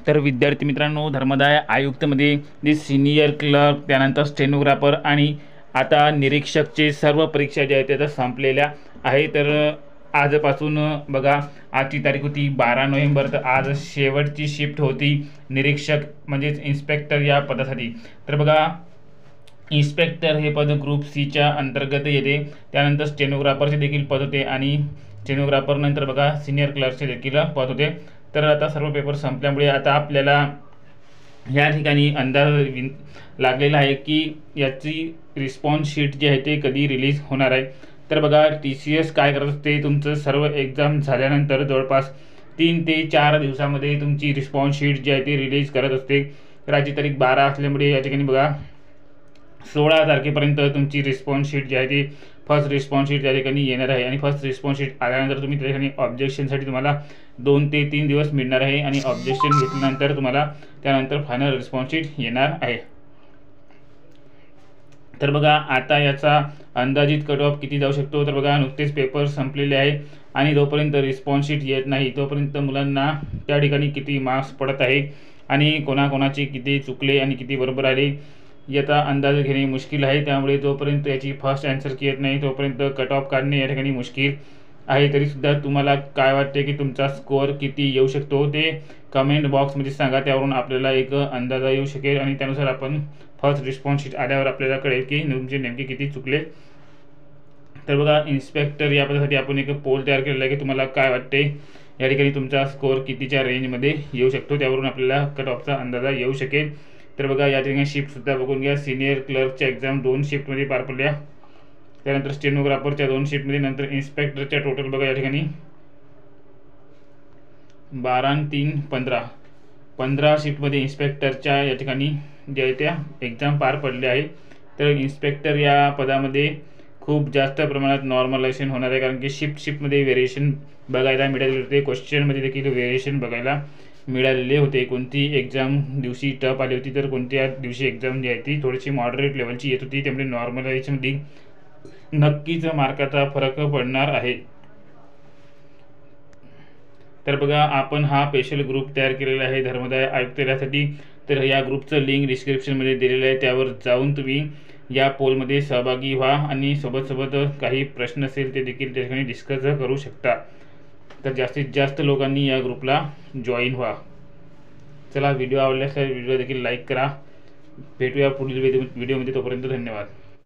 तर विद्यार्थी मित्रांनो, धर्मदाय आयुक्तमध्ये जे सिनियर क्लर्क, त्यानंतर स्टेनोग्राफर आणि आता निरीक्षकचे सर्व परीक्षा ज्या आहेत त्या संपलेल्या आहे। तर आजपासून बघा, आजची तारीख होती 12 नोव्हेंबर, तर आज शेवटची शिफ्ट होती निरीक्षक म्हणजेच इन्स्पेक्टर या पदासाठी। तर बघा, इन्स्पेक्टर हे पद ग्रुप सीच्या अंतर्गत येते। त्यानंतर स्टेनोग्राफरचे देखील पद होते आणि स्टेनोग्राफर नंतर बघा सिनियर क्लर्कचे देखील पद होते। तर आता सर्व पेपर संपल्यामुळे आता आपल्याला या ठिकाणी अंदाज लागलेला आहे की याची रिस्पॉन्स शीट जी आहे ते कधी रिलीज होणार आहे। तर बघा, TCS काय करत असते, तुमचं सर्व एक्झाम झाल्यानंतर जवळपास 3 ते 4 दिवसामध्ये तुमची रिस्पॉन्स शीट जी आहे ती रिलीज करत असते। तर आजची तारीख 12 असल्यामुळे या ठिकाणी बघा 16 तारखेपर्यंत तुमची रिस्पॉन्स शीट जी आहे ती फर्स्ट रिस्पॉन्स शीट त्या ठिकाणी येणार आहे। आणि फर्स्ट रिस्पॉन्स शीट आल्यानंतर तुम्ही त्या ठिकाणी ऑब्जेक्शनसाठी तुम्हाला 2 ते 3 दिवस मिळणार आहे आणि ऑब्जेक्शन घेतल्यानंतर तुम्हाला त्यानंतर फायनल रिस्पॉन्स शीट येणार आहे। तर बघा, आता याचा अंदाजित कट ऑफ किती जाऊ शकतो, तर बघा नुकतेच पेपर संपलेले आहे आणि जोपर्यंत रिस्पॉन्स शीट येत नाही तोपर्यंत मुलांना त्या ठिकाणी किती मार्क्स पडत आहे आणि कोणाकोणाचे किती चुकले आणि किती बरोबर आले याचा अंदाज घेणे मुश्किल आहे। त्यामुळे जोपर्यंत याची फर्स्ट आन्सर की येत नाही तोपर्यंत कट ऑफ काढणे या ठिकाणी मुश्किल आहे। तरीसुद्धा तुम्हाला काय वाटते की तुमचा स्कोअर किती येऊ शकतो ते कमेंट बॉक्समध्ये सांगा, त्यावरून आपल्याला एक अंदाजा येऊ शकेल आणि त्यानुसार आपण फर्स्ट रिस्पॉन्स शीट आल्यावर आपल्याला कळेल की तुमचे नेमके किती चुकले। तर बघा, इन्स्पेक्टर या पदासाठी आपण एक पोल तयार केलेला आहे की तुम्हाला काय वाटते या ठिकाणी तुमचा स्कोअर कितीच्या रेंजमध्ये येऊ शकतो, त्यावरून आपल्याला कट ऑफचा अंदाजा येऊ शकेल। तर बघा, या ठिकाणी शिफ्टसुद्धा बघून घ्या। सिनियर क्लर्कच्या एक्झाम 2 शिफ्टमध्ये पार पडल्या, त्यानंतर स्टेनोग्राफरच्या 2 शिफ्टमध्ये, नंतर इन्स्पेक्टरच्या टोटल बघा या ठिकाणी 12 आणि 3 15 शिफ्टमध्ये इन्स्पेक्टरच्या या ठिकाणी ज्या आहे त्या एक्झाम पार पडले आहे। तर इन्स्पेक्टर या पदामध्ये खूप जास्त प्रमाणात नॉर्मलायझेशन होणार आहे, कारण की शिफ्टमध्ये व्हेरिएशन बघायला मिळाले होते, क्वेश्चनमध्ये देखील व्हेरिएशन बघायला मिळालेले होते। कोणती एक्झाम दिवशी टफ आली होती तर कोणत्या दिवशी एक्झाम जी आहे ती थोडीशी मॉडरेट लेवलची येत होती, त्यामुळे नॉर्मलायझेशनमध्ये नक्कीच मार्काचा फरक पडणार आहे। तर बघा, आपण हा स्पेशल ग्रुप तयार केलेला आहे धर्मदाय आयुक्तालयासाठी। तर या ग्रुपचं लिंक डिस्क्रिप्शनमध्ये दिलेलं आहे, त्यावर जाऊन तुम्ही या पोलमध्ये सहभागी व्हा आणि सोबत काही प्रश्न असेल ते देखील त्या ठिकाणी डिस्कस करू शकता। तर जास्तीत जास्त लोकांनी या ग्रुपला जॉईन व्हा। चला, व्हिडिओ आवडल्यास व्हिडिओ देखील लाईक करा। भेटूया पुढील व्हिडिओमध्ये, तोपर्यंत धन्यवाद।